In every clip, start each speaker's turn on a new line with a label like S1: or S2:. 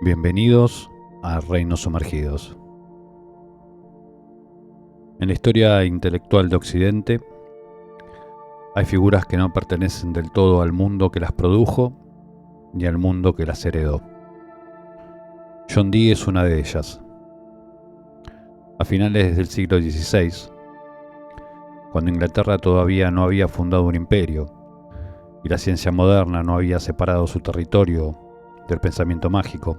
S1: Bienvenidos a Reinos Sumergidos. En la historia intelectual de Occidente hay figuras que no pertenecen del todo al mundo que las produjo ni al mundo que las heredó. John Dee es una de ellas. A finales del siglo XVI, cuando Inglaterra todavía no había fundado un imperio y la ciencia moderna no había separado su territorio del pensamiento mágico,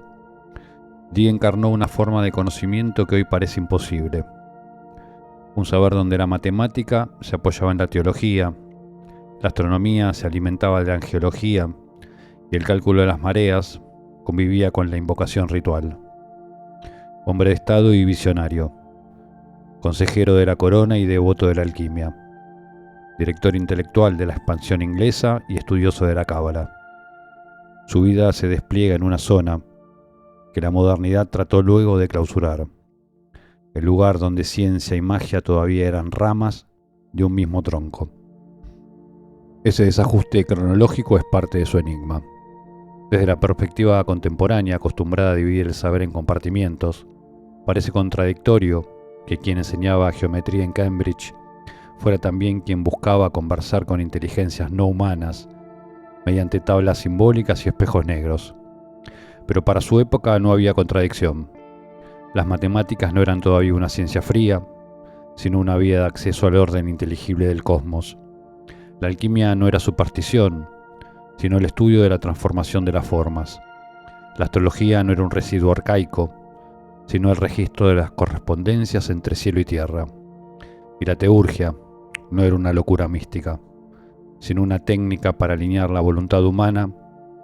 S1: Dee encarnó una forma de conocimiento que hoy parece imposible. Un saber donde la matemática se apoyaba en la teología, la astronomía se alimentaba de la angeología y el cálculo de las mareas convivía con la invocación ritual. Hombre de estado y visionario, consejero de la corona y devoto de la alquimia, director intelectual de la expansión inglesa y estudioso de la cábala. Su vida se despliega en una zona que la modernidad trató luego de clausurar, el lugar donde ciencia y magia todavía eran ramas de un mismo tronco. Ese desajuste cronológico es parte de su enigma. Desde la perspectiva contemporánea, acostumbrada a dividir el saber en compartimientos, parece contradictorio que quien enseñaba geometría en Cambridge fuera también quien buscaba conversar con inteligencias no humanas mediante tablas simbólicas y espejos negros. Pero para su época no había contradicción. Las matemáticas no eran todavía una ciencia fría, sino una vía de acceso al orden inteligible del cosmos. La alquimia no era superstición, sino el estudio de la transformación de las formas. La astrología no era un residuo arcaico, sino el registro de las correspondencias entre cielo y tierra. Y la teurgia no era una locura mística, sino una técnica para alinear la voluntad humana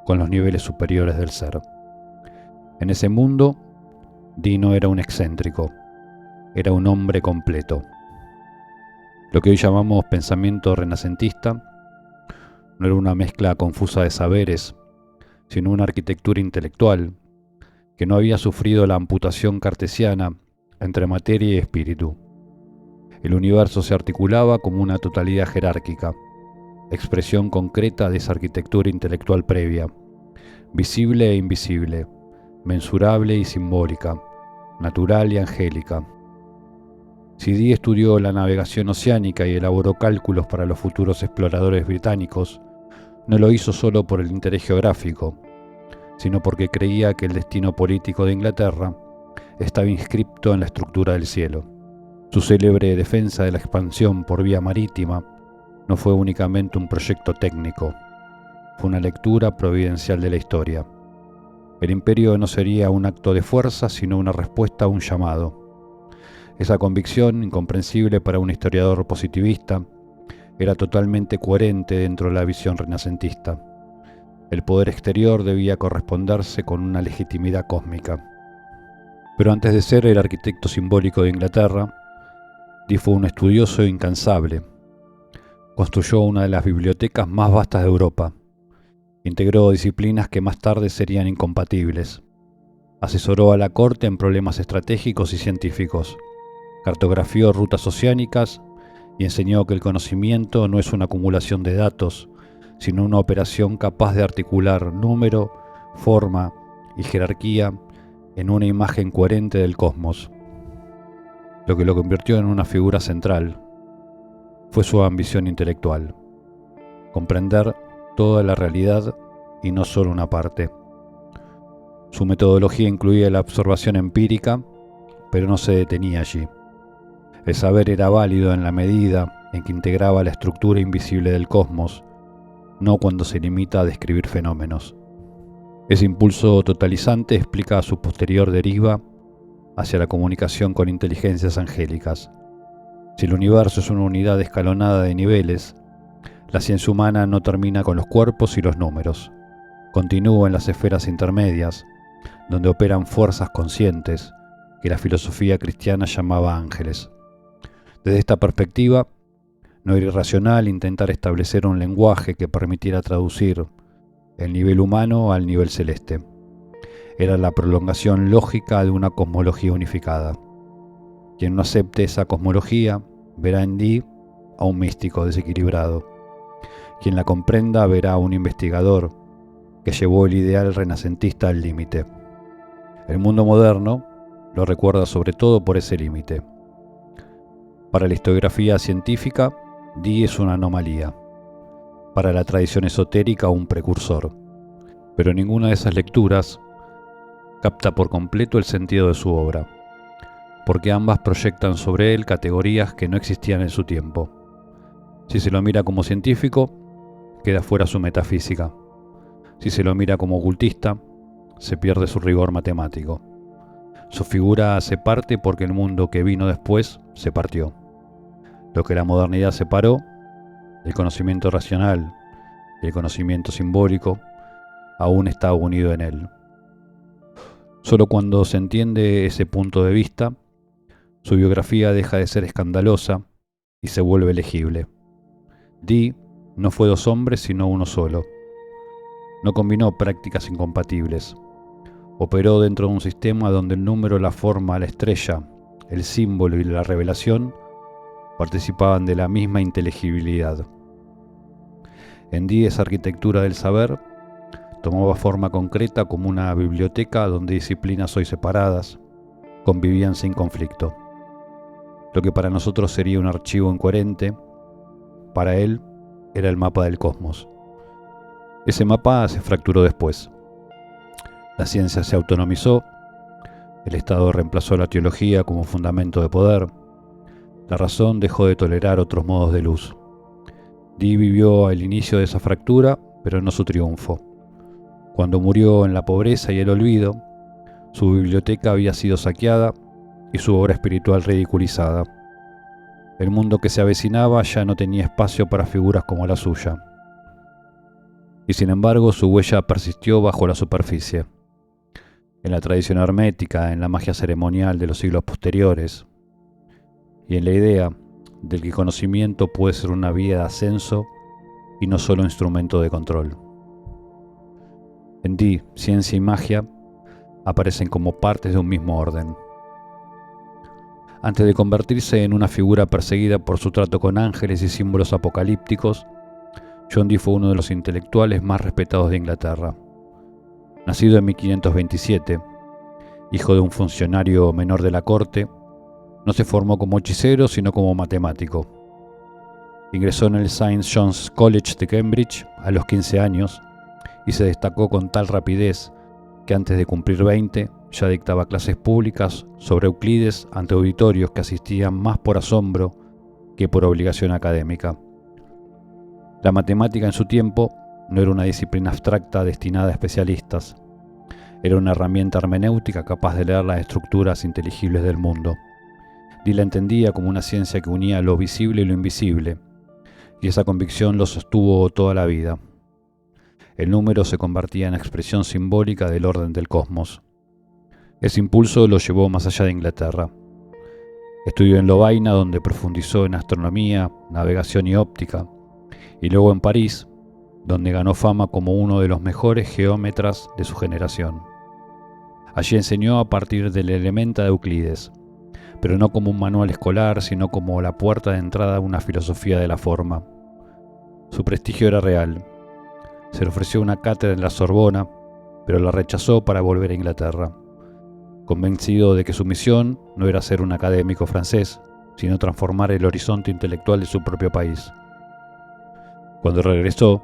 S1: con los niveles superiores del ser. En ese mundo, Dee no era un excéntrico, era un hombre completo. Lo que hoy llamamos pensamiento renacentista no era una mezcla confusa de saberes, sino una arquitectura intelectual que no había sufrido la amputación cartesiana entre materia y espíritu. El universo se articulaba como una totalidad jerárquica, expresión concreta de esa arquitectura intelectual previa, visible e invisible, mensurable y simbólica, natural y angélica. Si Dee estudió la navegación oceánica y elaboró cálculos para los futuros exploradores británicos, no lo hizo solo por el interés geográfico, sino porque creía que el destino político de Inglaterra estaba inscripto en la estructura del cielo. Su célebre defensa de la expansión por vía marítima no fue únicamente un proyecto técnico, fue una lectura providencial de la historia. El imperio no sería un acto de fuerza, sino una respuesta a un llamado. Esa convicción, incomprensible para un historiador positivista, era totalmente coherente dentro de la visión renacentista. El poder exterior debía corresponderse con una legitimidad cósmica. Pero antes de ser el arquitecto simbólico de Inglaterra, Dee fue un estudioso incansable. Construyó una de las bibliotecas más vastas de Europa. Integró disciplinas que más tarde serían incompatibles. Asesoró a la corte en problemas estratégicos y científicos. Cartografió rutas oceánicas y enseñó que el conocimiento no es una acumulación de datos, sino una operación capaz de articular número, forma y jerarquía en una imagen coherente del cosmos. Lo que lo convirtió en una figura central fue su ambición intelectual: comprender toda la realidad y no solo una parte. Su metodología incluía la observación empírica, pero no se detenía allí. El saber era válido en la medida en que integraba la estructura invisible del cosmos, no cuando se limita a describir fenómenos. Ese impulso totalizante explica su posterior deriva hacia la comunicación con inteligencias angélicas. Si el universo es una unidad escalonada de niveles, la ciencia humana no termina con los cuerpos y los números. Continúa en las esferas intermedias, donde operan fuerzas conscientes que la filosofía cristiana llamaba ángeles. Desde esta perspectiva, no era irracional intentar establecer un lenguaje que permitiera traducir el nivel humano al nivel celeste. Era la prolongación lógica de una cosmología unificada. Quien no acepte esa cosmología verá en Dee a un místico desequilibrado. Quien la comprenda verá a un investigador que llevó el ideal renacentista al límite. El mundo moderno lo recuerda sobre todo por ese límite. Para la historiografía científica, Dee es una anomalía. Para la tradición esotérica, un precursor. Pero ninguna de esas lecturas capta por completo el sentido de su obra, porque ambas proyectan sobre él categorías que no existían en su tiempo. Si se lo mira como científico, queda fuera su metafísica. Si se lo mira como ocultista, se pierde su rigor matemático. Su figura hace parte porque el mundo que vino después se partió. Lo que la modernidad separó, el conocimiento racional y el conocimiento simbólico, aún está unido en él. Solo cuando se entiende ese punto de vista, su biografía deja de ser escandalosa y se vuelve legible. Dee no fue dos hombres sino uno solo. No combinó prácticas incompatibles. Operó dentro de un sistema donde el número, la forma, la estrella, el símbolo y la revelación participaban de la misma inteligibilidad. En Dee esa arquitectura del saber tomaba forma concreta como una biblioteca donde disciplinas hoy separadas convivían sin conflicto. Lo que para nosotros sería un archivo incoherente, para él era el mapa del cosmos. Ese mapa se fracturó después. La ciencia se autonomizó, el Estado reemplazó la teología como fundamento de poder, la razón dejó de tolerar otros modos de luz. Dee vivió el inicio de esa fractura, pero no su triunfo. Cuando murió en la pobreza y el olvido, su biblioteca había sido saqueada y su obra espiritual ridiculizada. El mundo que se avecinaba ya no tenía espacio para figuras como la suya. Y sin embargo, su huella persistió bajo la superficie. En la tradición hermética, en la magia ceremonial de los siglos posteriores, y en la idea del que el conocimiento puede ser una vía de ascenso y no solo instrumento de control. En Dee, ciencia y magia aparecen como partes de un mismo orden. Antes de convertirse en una figura perseguida por su trato con ángeles y símbolos apocalípticos, John Dee fue uno de los intelectuales más respetados de Inglaterra. Nacido en 1527, hijo de un funcionario menor de la corte, no se formó como hechicero sino como matemático. Ingresó en el St. John's College de Cambridge a los 15 años y se destacó con tal rapidez que antes de cumplir 20 ya dictaba clases públicas sobre Euclides ante auditorios que asistían más por asombro que por obligación académica. La matemática en su tiempo no era una disciplina abstracta destinada a especialistas. Era una herramienta hermenéutica capaz de leer las estructuras inteligibles del mundo. Dee la entendía como una ciencia que unía lo visible y lo invisible, y esa convicción lo sostuvo toda la vida. El número se convertía en expresión simbólica del orden del cosmos. Ese impulso lo llevó más allá de Inglaterra. Estudió en Lovaina, donde profundizó en astronomía, navegación y óptica, y luego en París, donde ganó fama como uno de los mejores geómetras de su generación. Allí enseñó a partir del Elementa de Euclides, pero no como un manual escolar, sino como la puerta de entrada a una filosofía de la forma. Su prestigio era real. Se le ofreció una cátedra en la Sorbona, pero la rechazó para volver a Inglaterra, convencido de que su misión no era ser un académico francés, sino transformar el horizonte intelectual de su propio país. Cuando regresó,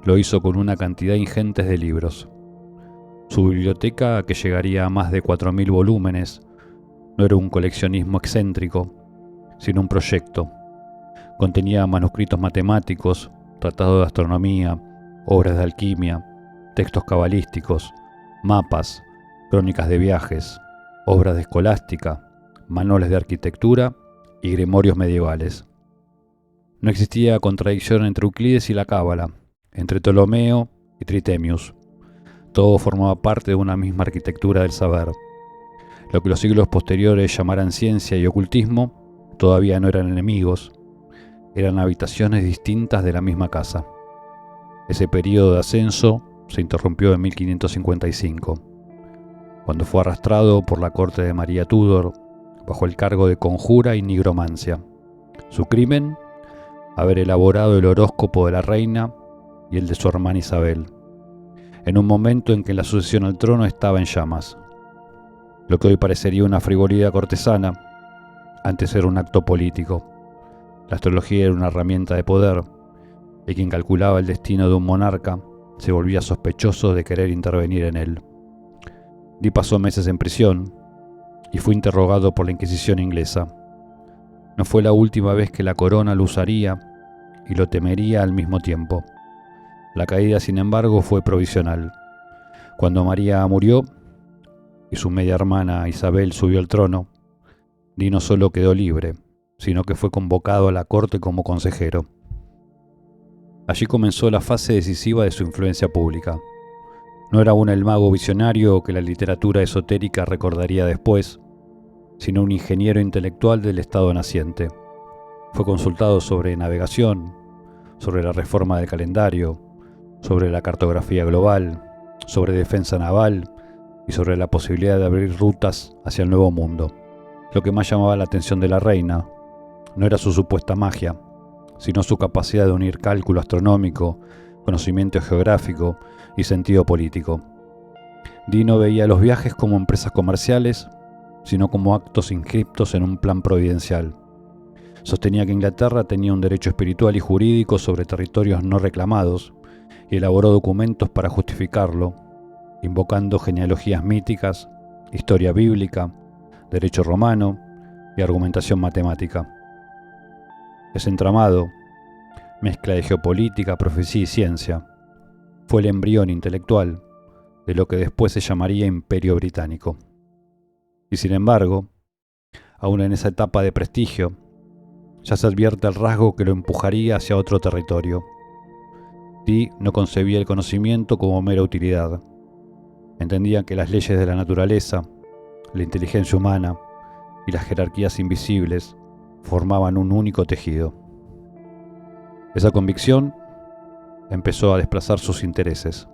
S1: lo hizo con una cantidad ingente de libros. Su biblioteca, que llegaría a más de 4.000 volúmenes, no era un coleccionismo excéntrico, sino un proyecto. Contenía manuscritos matemáticos, tratados de astronomía, obras de alquimia, textos cabalísticos, mapas, crónicas de viajes, obras de escolástica, manuales de arquitectura y grimorios medievales. No existía contradicción entre Euclides y la Cábala, entre Ptolomeo y Tritemius. Todo formaba parte de una misma arquitectura del saber. Lo que los siglos posteriores llamarán ciencia y ocultismo todavía no eran enemigos, eran habitaciones distintas de la misma casa. Ese periodo de ascenso se interrumpió en 1555. cuando fue arrastrado por la corte de María Tudor bajo el cargo de conjura y nigromancia. Su crimen: haber elaborado el horóscopo de la reina y el de su hermana Isabel, en un momento en que la sucesión al trono estaba en llamas. Lo que hoy parecería una frivolidad cortesana, antes era un acto político. La astrología era una herramienta de poder, y quien calculaba el destino de un monarca se volvía sospechoso de querer intervenir en él. Dee pasó meses en prisión y fue interrogado por la Inquisición inglesa. No fue la última vez que la corona lo usaría y lo temería al mismo tiempo. La caída, sin embargo, fue provisional. Cuando María murió y su media hermana Isabel subió al trono, Dee no solo quedó libre, sino que fue convocado a la corte como consejero. Allí comenzó la fase decisiva de su influencia pública. No era aún el mago visionario que la literatura esotérica recordaría después, sino un ingeniero intelectual del estado naciente. Fue consultado sobre navegación, sobre la reforma del calendario, sobre la cartografía global, sobre defensa naval y sobre la posibilidad de abrir rutas hacia el Nuevo Mundo. Lo que más llamaba la atención de la reina no era su supuesta magia, sino su capacidad de unir cálculo astronómico, conocimiento geográfico y sentido político. Dee no veía los viajes como empresas comerciales, sino como actos inscriptos en un plan providencial. Sostenía que Inglaterra tenía un derecho espiritual y jurídico sobre territorios no reclamados y elaboró documentos para justificarlo, invocando genealogías míticas, historia bíblica, derecho romano y argumentación matemática. Ese entramado, mezcla de geopolítica, profecía y ciencia, fue el embrión intelectual de lo que después se llamaría Imperio Británico. Y sin embargo, aún en esa etapa de prestigio, ya se advierte el rasgo que lo empujaría hacia otro territorio. Dee no concebía el conocimiento como mera utilidad. Entendía que las leyes de la naturaleza, la inteligencia humana y las jerarquías invisibles formaban un único tejido. Esa convicción empezó a desplazar sus intereses.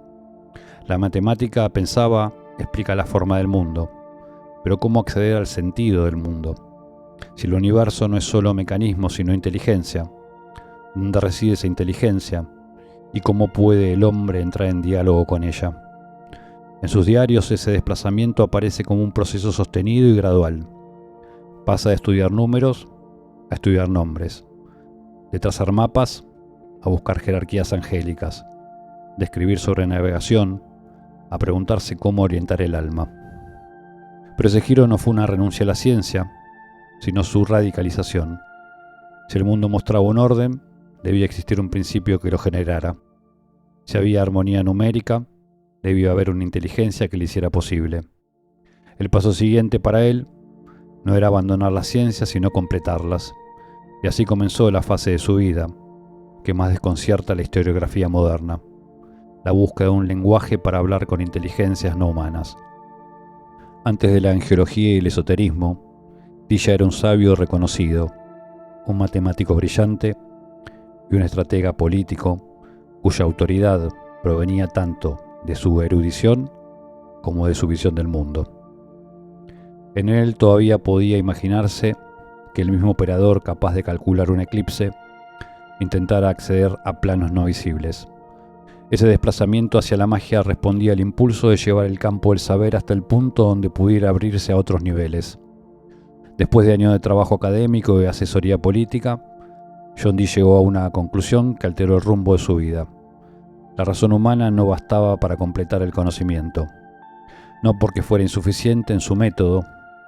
S1: La matemática, pensaba, explica la forma del mundo, pero ¿cómo acceder al sentido del mundo? Si el universo no es solo mecanismo, sino inteligencia, ¿dónde reside esa inteligencia? ¿Y cómo puede el hombre entrar en diálogo con ella? En sus diarios ese desplazamiento aparece como un proceso sostenido y gradual. Pasa de estudiar números a estudiar nombres, de trazar mapas a buscar jerarquías angélicas, de escribir sobre navegación a preguntarse cómo orientar el alma. Pero ese giro no fue una renuncia a la ciencia, sino su radicalización. Si el mundo mostraba un orden, debía existir un principio que lo generara. Si había armonía numérica, debía haber una inteligencia que lo hiciera posible. El paso siguiente para él no era abandonar las ciencias, sino completarlas. Y así comenzó la fase de su vida, que más desconcierta la historiografía moderna: la búsqueda de un lenguaje para hablar con inteligencias no humanas. Antes de la angiología y el esoterismo, Dee ya era un sabio reconocido, un matemático brillante y un estratega político cuya autoridad provenía tanto de su erudición como de su visión del mundo. En él todavía podía imaginarse que el mismo operador capaz de calcular un eclipse intentara acceder a planos no visibles. Ese desplazamiento hacia la magia respondía al impulso de llevar el campo del saber hasta el punto donde pudiera abrirse a otros niveles. Después de años de trabajo académico y asesoría política, John Dee llegó a una conclusión que alteró el rumbo de su vida. La razón humana no bastaba para completar el conocimiento, no porque fuera insuficiente en su método,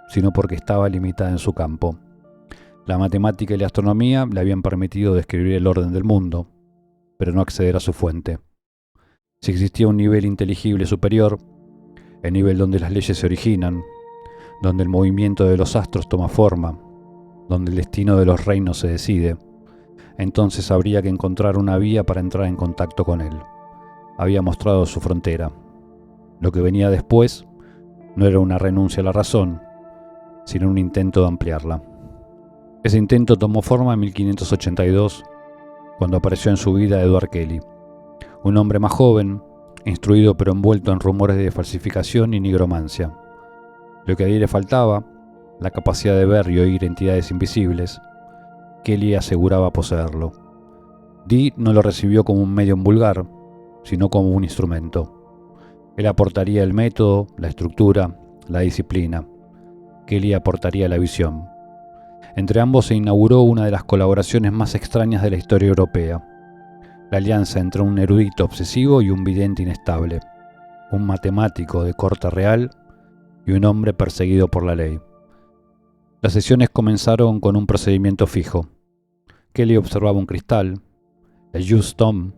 S1: sino porque estaba limitada en su campo. La matemática y la astronomía le habían permitido describir el orden del mundo, pero no acceder a su fuente. Si existía un nivel inteligible superior, el nivel donde las leyes se originan, donde el movimiento de los astros toma forma, donde el destino de los reinos se decide, entonces habría que encontrar una vía para entrar en contacto con él. Había mostrado su frontera. Lo que venía después no era una renuncia a la razón, sino un intento de ampliarla. Ese intento tomó forma en 1582, cuando apareció en su vida Edward Kelly, un hombre más joven, instruido pero envuelto en rumores de falsificación y nigromancia. Lo que a Dee le faltaba, la capacidad de ver y oír entidades invisibles, Kelly aseguraba poseerlo. Dee no lo recibió como un medium vulgar, sino como un instrumento. Él aportaría el método, la estructura, la disciplina. Kelly aportaría la visión. Entre ambos se inauguró una de las colaboraciones más extrañas de la historia europea. La alianza entre un erudito obsesivo y un vidente inestable, un matemático de corte real y un hombre perseguido por la ley. Las sesiones comenzaron con un procedimiento fijo. Kelly observaba un cristal, el Just Stone,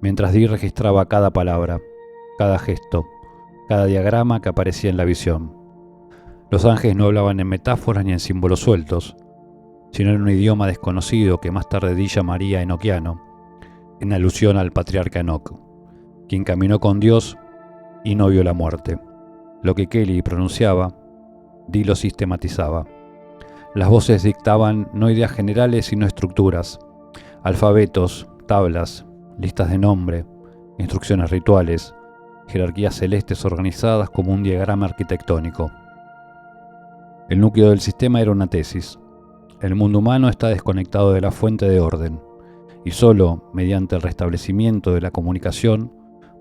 S1: mientras Dee registraba cada palabra, cada gesto, cada diagrama que aparecía en la visión. Los ángeles no hablaban en metáforas ni en símbolos sueltos, sino en un idioma desconocido que más tarde Dee llamaría enoquiano, en alusión al patriarca Enoc, quien caminó con Dios y no vio la muerte. Lo que Kelly pronunciaba, Dee lo sistematizaba. Las voces dictaban no ideas generales sino estructuras, alfabetos, tablas, listas de nombre, instrucciones rituales, jerarquías celestes organizadas como un diagrama arquitectónico. El núcleo del sistema era una tesis. El mundo humano está desconectado de la fuente de orden, y solo mediante el restablecimiento de la comunicación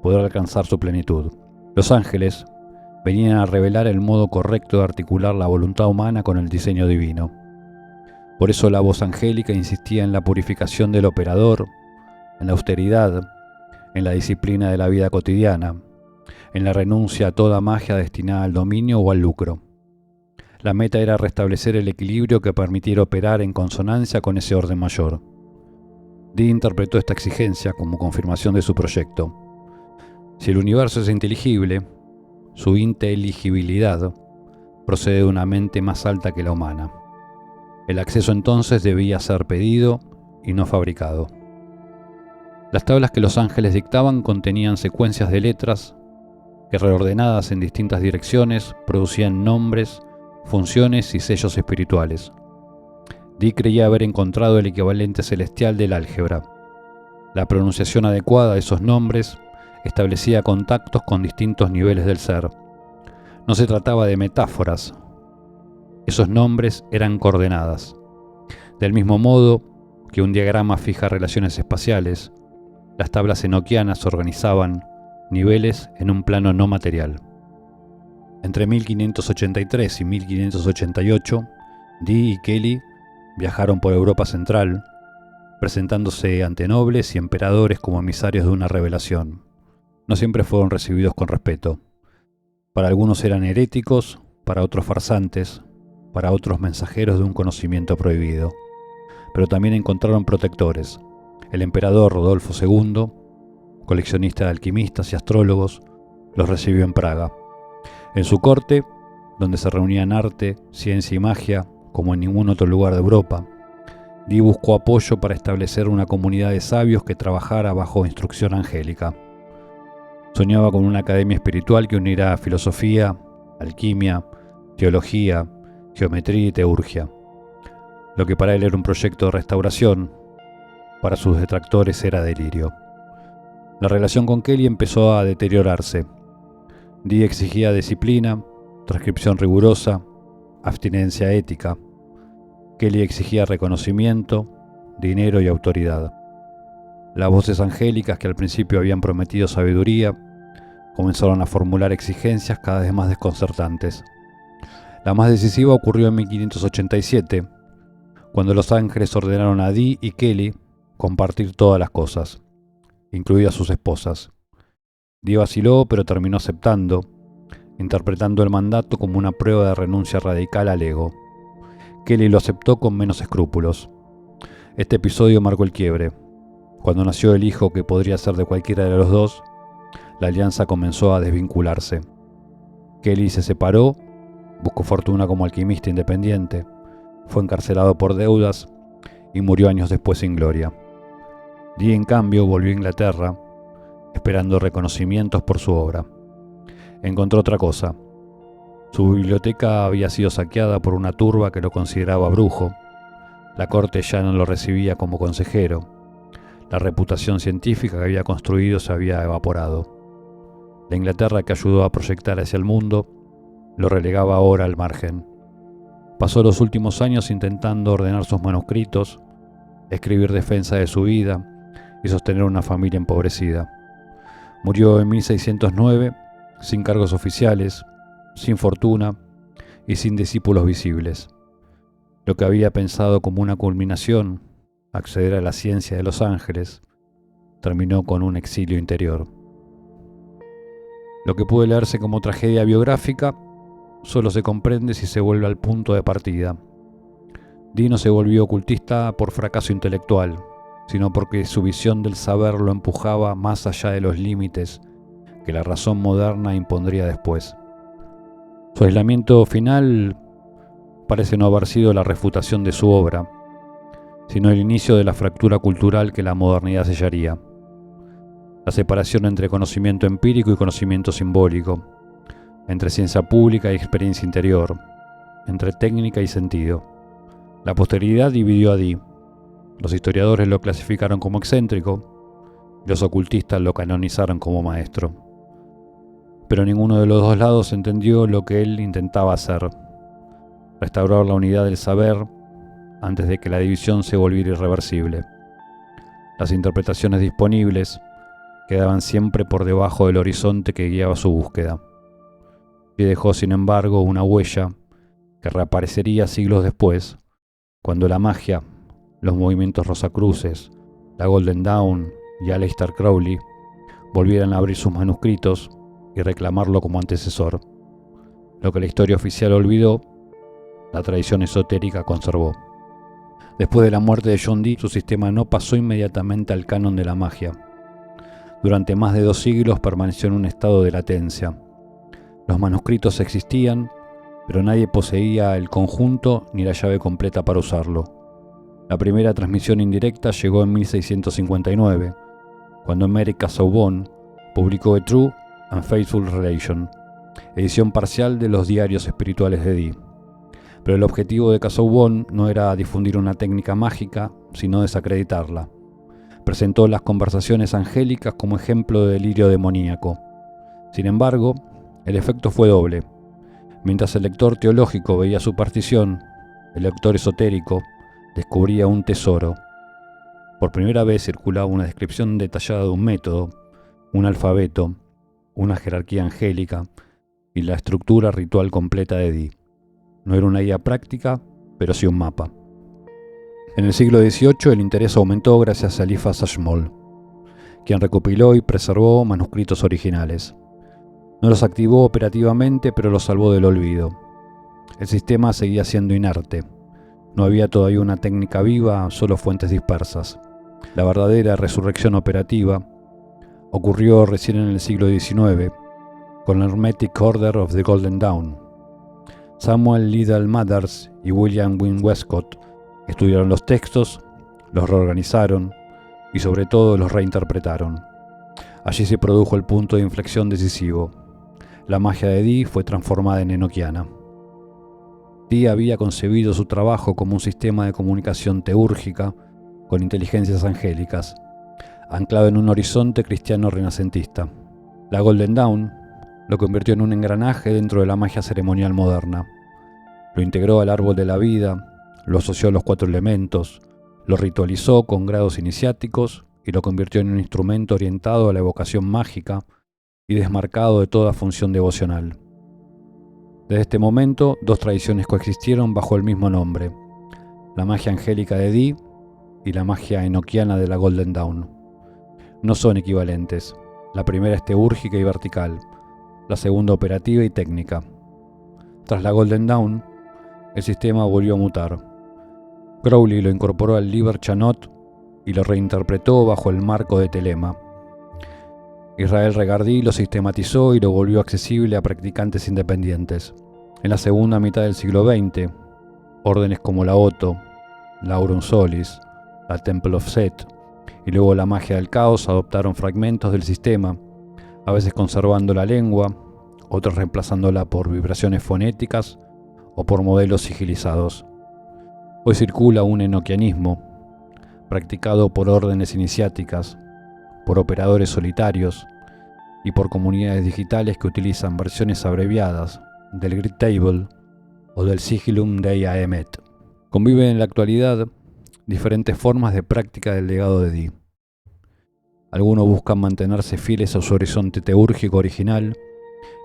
S1: podrá alcanzar su plenitud. Los ángeles venían a revelar el modo correcto de articular la voluntad humana con el diseño divino. Por eso la voz angélica insistía en la purificación del operador, en la austeridad, en la disciplina de la vida cotidiana, en la renuncia a toda magia destinada al dominio o al lucro. La meta era restablecer el equilibrio que permitiera operar en consonancia con ese orden mayor. Dee interpretó esta exigencia como confirmación de su proyecto. Si el universo es inteligible, su inteligibilidad procede de una mente más alta que la humana. El acceso entonces debía ser pedido y no fabricado. Las tablas que los ángeles dictaban contenían secuencias de letras que, reordenadas en distintas direcciones, producían nombres, funciones y sellos espirituales. Dee creía haber encontrado el equivalente celestial del álgebra. La pronunciación adecuada de esos nombres establecía contactos con distintos niveles del ser. No se trataba de metáforas. Esos nombres eran coordenadas. Del mismo modo que un diagrama fija relaciones espaciales, las tablas enoquianas organizaban niveles en un plano no material. Entre 1583 y 1588, Dee y Kelly viajaron por Europa Central, presentándose ante nobles y emperadores como emisarios de una revelación. No siempre fueron recibidos con respeto. Para algunos eran heréticos, para otros farsantes, para otros mensajeros de un conocimiento prohibido. Pero también encontraron protectores. El emperador Rodolfo II, coleccionista de alquimistas y astrólogos, los recibió en Praga. En su corte, donde se reunían arte, ciencia y magia, como en ningún otro lugar de Europa, Dee buscó apoyo para establecer una comunidad de sabios que trabajara bajo instrucción angélica. Soñaba con una academia espiritual que unirá filosofía, alquimia, teología, geometría y teurgia. Lo que para él era un proyecto de restauración, para sus detractores era delirio. La relación con Kelly empezó a deteriorarse. Dee exigía disciplina, transcripción rigurosa, abstinencia ética. Kelly exigía reconocimiento, dinero y autoridad. Las voces angélicas que al principio habían prometido sabiduría comenzaron a formular exigencias cada vez más desconcertantes. La más decisiva ocurrió en 1587, cuando los ángeles ordenaron a Dee y Kelly compartir todas las cosas, incluidas sus esposas. Dee vaciló, pero terminó aceptando, interpretando el mandato como una prueba de renuncia radical al ego. Kelly lo aceptó con menos escrúpulos. Este episodio marcó el quiebre. Cuando nació el hijo que podría ser de cualquiera de los dos, la alianza comenzó a desvincularse. Kelly se separó, buscó fortuna como alquimista independiente, fue encarcelado por deudas y murió años después sin gloria. Dee, en cambio, volvió a Inglaterra, esperando reconocimientos por su obra. Encontró otra cosa. Su biblioteca había sido saqueada por una turba que lo consideraba brujo. La corte ya no lo recibía como consejero. La reputación científica que había construido se había evaporado. La Inglaterra que ayudó a proyectar hacia el mundo lo relegaba ahora al margen. Pasó los últimos años intentando ordenar sus manuscritos, escribir defensa de su vida y sostener una familia empobrecida. Murió en 1609, sin cargos oficiales, sin fortuna y sin discípulos visibles. Lo que había pensado como una culminación, acceder a la ciencia de los ángeles, terminó con un exilio interior. Lo que puede leerse como tragedia biográfica solo se comprende si se vuelve al punto de partida. Dee no se volvió ocultista por fracaso intelectual, sino porque su visión del saber lo empujaba más allá de los límites que la razón moderna impondría después. Su aislamiento final parece no haber sido la refutación de su obra, sino el inicio de la fractura cultural que la modernidad sellaría. La separación entre conocimiento empírico y conocimiento simbólico, entre ciencia pública y experiencia interior, entre técnica y sentido. La posteridad dividió a Dee. Los historiadores lo clasificaron como excéntrico y los ocultistas lo canonizaron como maestro. Pero ninguno de los dos lados entendió lo que él intentaba hacer: restaurar la unidad del saber antes de que la división se volviera irreversible. Las interpretaciones disponibles quedaban siempre por debajo del horizonte que guiaba su búsqueda. Y dejó, sin embargo, una huella que reaparecería siglos después, cuando la magia, los movimientos Rosacruces, la Golden Dawn y Aleister Crowley volvieran a abrir sus manuscritos y reclamarlo como antecesor. Lo que la historia oficial olvidó, la tradición esotérica conservó. Después de la muerte de John Dee, su sistema no pasó inmediatamente al canon de la magia. Durante más de 2 siglos permaneció en un estado de latencia. Los manuscritos existían, pero nadie poseía el conjunto ni la llave completa para usarlo. La primera transmisión indirecta llegó en 1659, cuando Mary Casaubon publicó A True and Faithful Relation, edición parcial de los diarios espirituales de Dee. Pero el objetivo de Casaubon no era difundir una técnica mágica, sino desacreditarla. Presentó las conversaciones angélicas como ejemplo de delirio demoníaco. Sin embargo, el efecto fue doble. Mientras el lector teológico veía su partición, el lector esotérico descubría un tesoro. Por primera vez circulaba una descripción detallada de un método, un alfabeto, una jerarquía angélica y la estructura ritual completa de Dee. No era una guía práctica, pero sí un mapa. En el siglo XVIII el interés aumentó gracias a Eliphas Ashmole, quien recopiló y preservó manuscritos originales. No los activó operativamente, pero los salvó del olvido. El sistema seguía siendo inerte. No había todavía una técnica viva, solo fuentes dispersas. La verdadera resurrección operativa ocurrió recién en el siglo XIX, con el Hermetic Order of the Golden Dawn. Samuel Liddell Mathers y William Wynne Westcott estudiaron los textos, los reorganizaron y sobre todo los reinterpretaron. Allí se produjo el punto de inflexión decisivo. La magia de Dee fue transformada en enoquiana. Dee había concebido su trabajo como un sistema de comunicación teúrgica con inteligencias angélicas, anclado en un horizonte cristiano renacentista. La Golden Dawn lo convirtió en un engranaje dentro de la magia ceremonial moderna. Lo integró al árbol de la vida, lo asoció a los 4 elementos, lo ritualizó con grados iniciáticos y lo convirtió en un instrumento orientado a la evocación mágica y desmarcado de toda función devocional. Desde este momento, 2 tradiciones coexistieron bajo el mismo nombre: la magia angélica de Dee y la magia enoquiana de la Golden Dawn. No son equivalentes. La primera es teúrgica y vertical, la segunda operativa y técnica. Tras la Golden Dawn, el sistema volvió a mutar. Crowley lo incorporó al Liber Chanot y lo reinterpretó bajo el marco de Telema. Israel Regardie lo sistematizó y lo volvió accesible a practicantes independientes. En la segunda mitad del siglo XX, órdenes como la Otto, la Aurum Solis, la Temple of Set y luego la magia del caos adoptaron fragmentos del sistema, a veces conservando la lengua, otros reemplazándola por vibraciones fonéticas o por modelos sigilizados. Hoy circula un enoquianismo, practicado por órdenes iniciáticas, por operadores solitarios y por comunidades digitales que utilizan versiones abreviadas del Grid Table o del Sigillum Dei Aemet. Conviven en la actualidad diferentes formas de práctica del legado de Dee. Algunos buscan mantenerse fieles a su horizonte teúrgico original,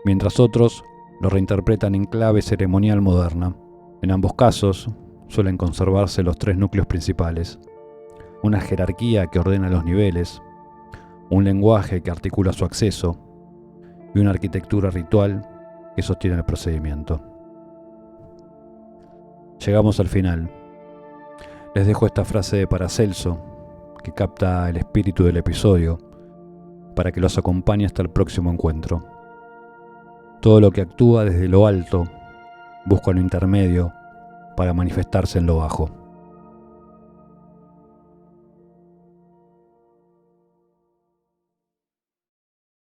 S1: mientras otros lo reinterpretan en clave ceremonial moderna. En ambos casos, suelen conservarse los tres núcleos principales: una jerarquía que ordena los niveles, un lenguaje que articula su acceso y una arquitectura ritual que sostiene el procedimiento. Llegamos al final. Les dejo esta frase de Paracelso que capta el espíritu del episodio para que los acompañe hasta el próximo encuentro. Todo lo que actúa desde lo alto busca lo intermedio para manifestarse en lo bajo.